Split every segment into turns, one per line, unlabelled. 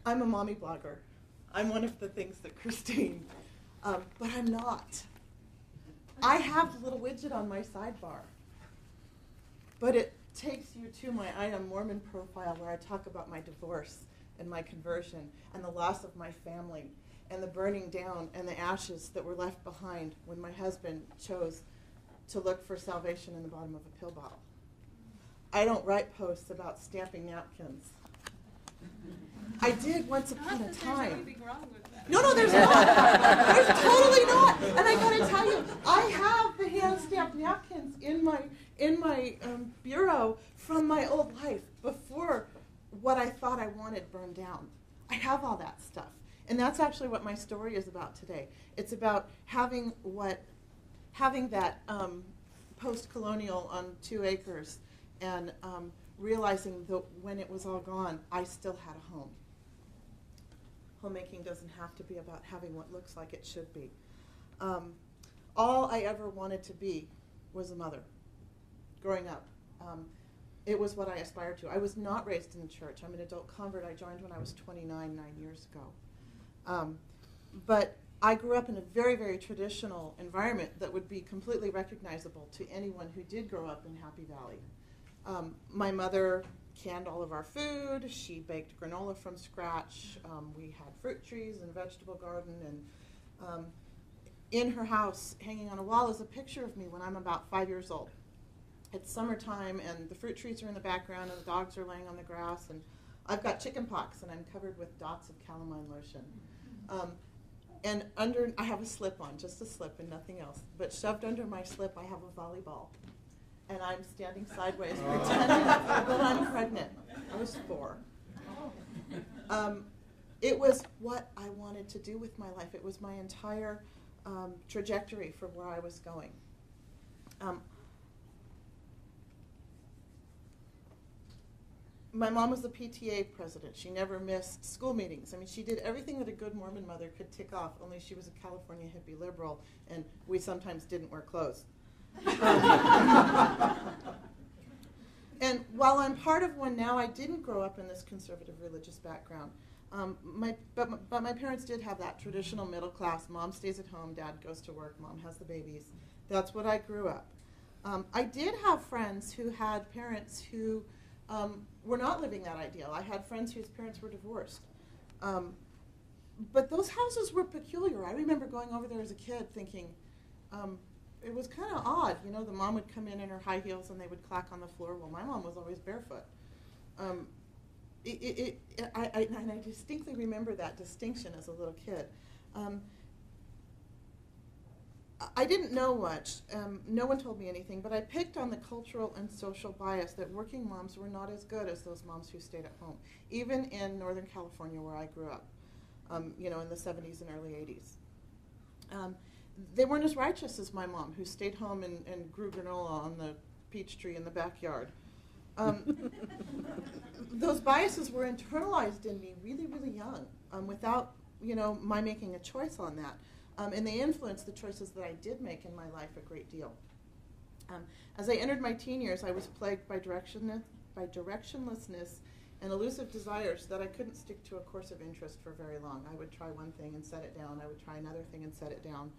I'm a mommy blogger. I'm one of the things that Christine, but I'm not. I have the little widget on my sidebar, but it takes you to my I Am Mormon profile where I talk about my divorce and my conversion and the loss of my family and the burning down and the ashes that were left behind when my husband chose to look for salvation in the bottom of a pill bottle. I don't write posts about stamping napkins. I did once upon a time.
There's anything wrong with that.
No, there's not. There's totally not. And I got to tell you, I have the hand-stamped napkins in my bureau from my old life before what I thought I wanted burned down. I have all that stuff. And that's actually what my story is about today. It's about having that post-colonial on 2 acres and realizing that when it was all gone, I still had a home. Homemaking doesn't have to be about having what looks like it should be. All I ever wanted to be was a mother growing up. It was what I aspired to. I was not raised in the church. I'm an adult convert. I joined when I was 29, 9 years ago. But I grew up in a very, very traditional environment that would be completely recognizable to anyone who did grow up in Happy Valley. My mother canned all of our food. She baked granola from scratch. We had fruit trees and vegetable garden. And in her house, hanging on a wall, is a picture of me when I'm about 5 years old. It's summertime, and the fruit trees are in the background, and the dogs are laying on the grass, and I've got chicken pox, and I'm covered with dots of calamine lotion. And I have a slip-on, just a slip and nothing else. But shoved under my slip, I have a volleyball. And I'm standing sideways pretending that I'm pregnant. I was 4. It was what I wanted to do with my life. It was my entire trajectory for where I was going. My mom was the PTA president. She never missed school meetings. I mean, she did everything that a good Mormon mother could tick off, only she was a California hippie liberal, and we sometimes didn't wear clothes. And while I'm part of one now, I didn't grow up in this conservative religious background. But my parents did have that traditional middle class. Mom stays at home, dad goes to work, mom has the babies. That's what I grew up. I did have friends who had parents who were not living that ideal. I had friends whose parents were divorced. But those houses were peculiar. I remember going over there as a kid thinking, it was kind of odd. You know, the mom would come in her high heels and they would clack on the floor. Well, my mom was always barefoot. And I distinctly remember that distinction as a little kid. I didn't know much. No one told me anything, but I picked on the cultural and social bias that working moms were not as good as those moms who stayed at home, even in Northern California where I grew up, in the 70s and early 80s. They weren't as righteous as my mom, who stayed home and grew granola on the peach tree in the backyard. Those biases were internalized in me really, really young, without, my making a choice on that. And they influenced the choices that I did make in my life a great deal. As I entered my teen years, I was plagued by directionlessness and elusive desires that I couldn't stick to a course of interest for very long. I would try one thing and set it down. I would try another thing and set it down.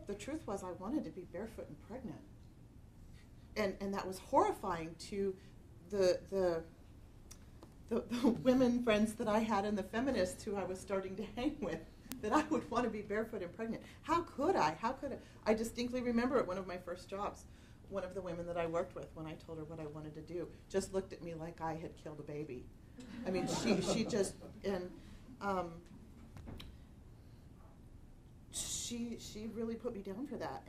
The truth was I wanted to be barefoot and pregnant. And that was horrifying to the women friends that I had and the feminists who I was starting to hang with, that I would want to be barefoot and pregnant. How could I? I distinctly remember at one of my first jobs, one of the women that I worked with, when I told her what I wanted to do, just looked at me like I had killed a baby. I mean, she just, and she really put me down for that.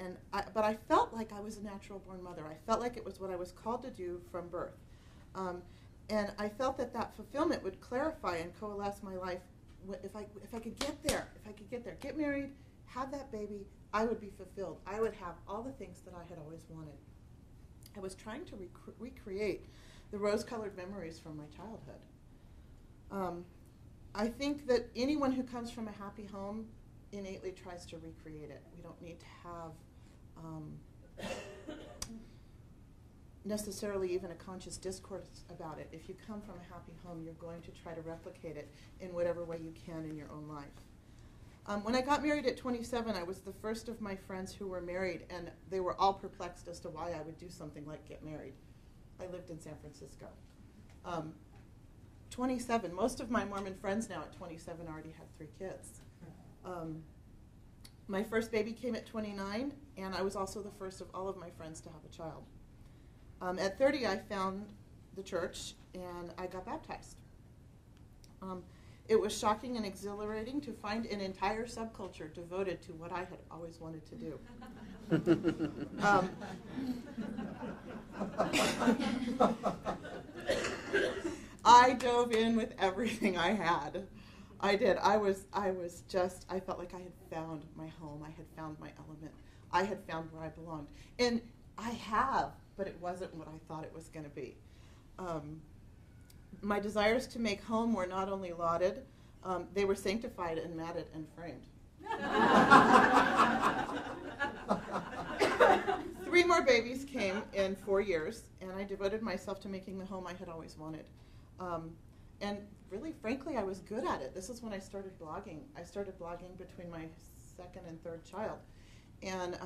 But I felt like I was a natural-born mother. I felt like it was what I was called to do from birth. And I felt that fulfillment would clarify and coalesce my life. If I could get there, get married, have that baby, I would be fulfilled. I would have all the things that I had always wanted. I was trying to recreate the rose-colored memories from my childhood. I think that anyone who comes from a happy home innately tries to recreate it. We don't need to have necessarily even a conscious discourse about it. If you come from a happy home, you're going to try to replicate it in whatever way you can in your own life. When I got married at 27, I was the first of my friends who were married, and they were all perplexed as to why I would do something like get married. I lived in San Francisco. 27, most of my Mormon friends now at 27 already had 3 kids. My first baby came at 29, and I was also the first of all of my friends to have a child. At 30, I found the church, and I got baptized. It was shocking and exhilarating to find an entire subculture devoted to what I had always wanted to do. I dove in with everything I had. I did. I felt like I had found my home. I had found my element. I had found where I belonged. And I have, but it wasn't what I thought it was going to be. My desires to make home were not only lauded, they were sanctified and matted and framed. 3 more babies came in 4 years, and I devoted myself to making the home I had always wanted. And really, frankly, I was good at it. This is when I started blogging. I started blogging between my 2nd and 3rd child. And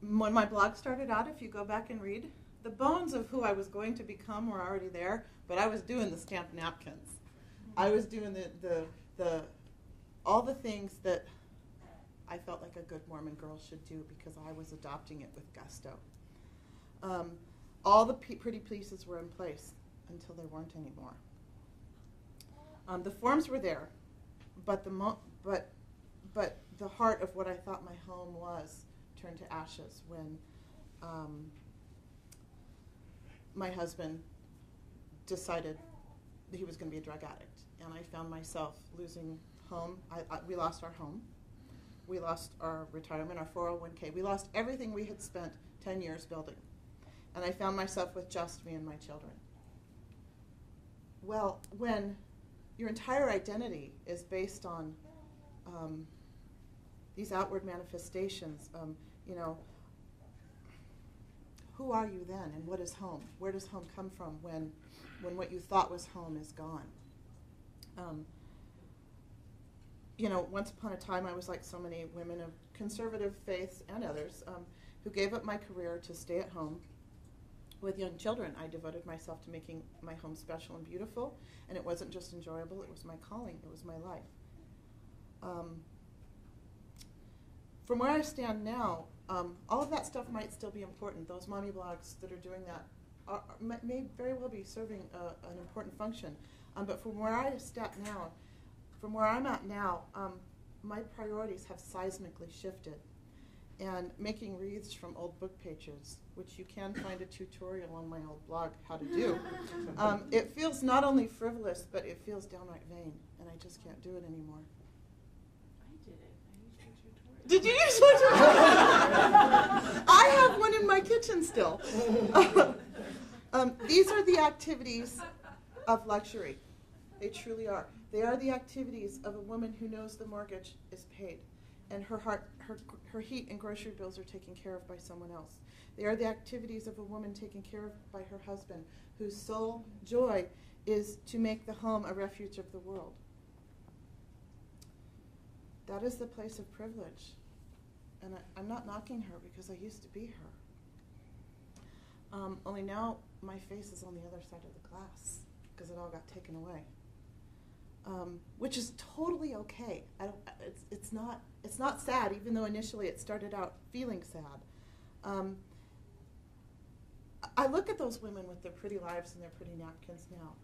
when my blog started out, if you go back and read, the bones of who I was going to become were already there, but I was doing the stamped napkins. I was doing all the things that I felt like a good Mormon girl should do because I was adopting it with gusto. All the pretty pieces were in place until they weren't anymore. The forms were there, but the heart of what I thought my home was turned to ashes when my husband decided that he was going to be a drug addict, and I found myself losing home. We lost our home. We lost our retirement, our 401k. We lost everything we had spent 10 years building, and I found myself with just me and my children. Well, when your entire identity is based on these outward manifestations, who are you then, and what is home? Where does home come from when what you thought was home is gone? Once upon a time, I was like so many women of conservative faiths and others who gave up my career to stay at home with young children. I devoted myself to making my home special and beautiful, and it wasn't just enjoyable, it was my calling, it was my life. From where I stand now, all of that stuff might still be important. Those mommy blogs that are doing that may very well be serving an important function. But from where I'm at now, my priorities have seismically shifted. And making wreaths from old book pages, which you can find a tutorial on my old blog how to do, it feels not only frivolous, but it feels downright vain, and I just can't do it anymore.
I did it. I used your tutorial.
Did you use my tutorial? I have one in my kitchen still. These are the activities of luxury. They truly are. They are the activities of a woman who knows the mortgage is paid, and her heat and grocery bills are taken care of by someone else. They are the activities of a woman taken care of by her husband, whose sole joy is to make the home a refuge of the world. That is the place of privilege. And I'm not knocking her because I used to be her. Only now my face is on the other side of the glass because it all got taken away. Which is totally okay. It's not sad, even though initially it started out feeling sad. I look at those women with their pretty lives and their pretty napkins now,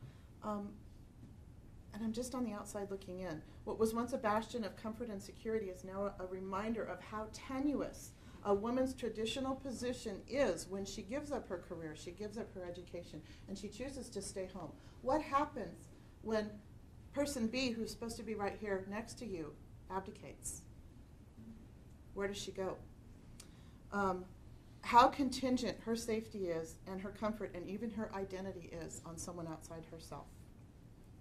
and I'm just on the outside looking in. What was once a bastion of comfort and security is now a reminder of how tenuous a woman's traditional position is when she gives up her career, she gives up her education, and she chooses to stay home. What happens when person B, who's supposed to be right here next to you, abdicates? Where does she go? How contingent her safety is, and her comfort, and even her identity is on someone outside herself.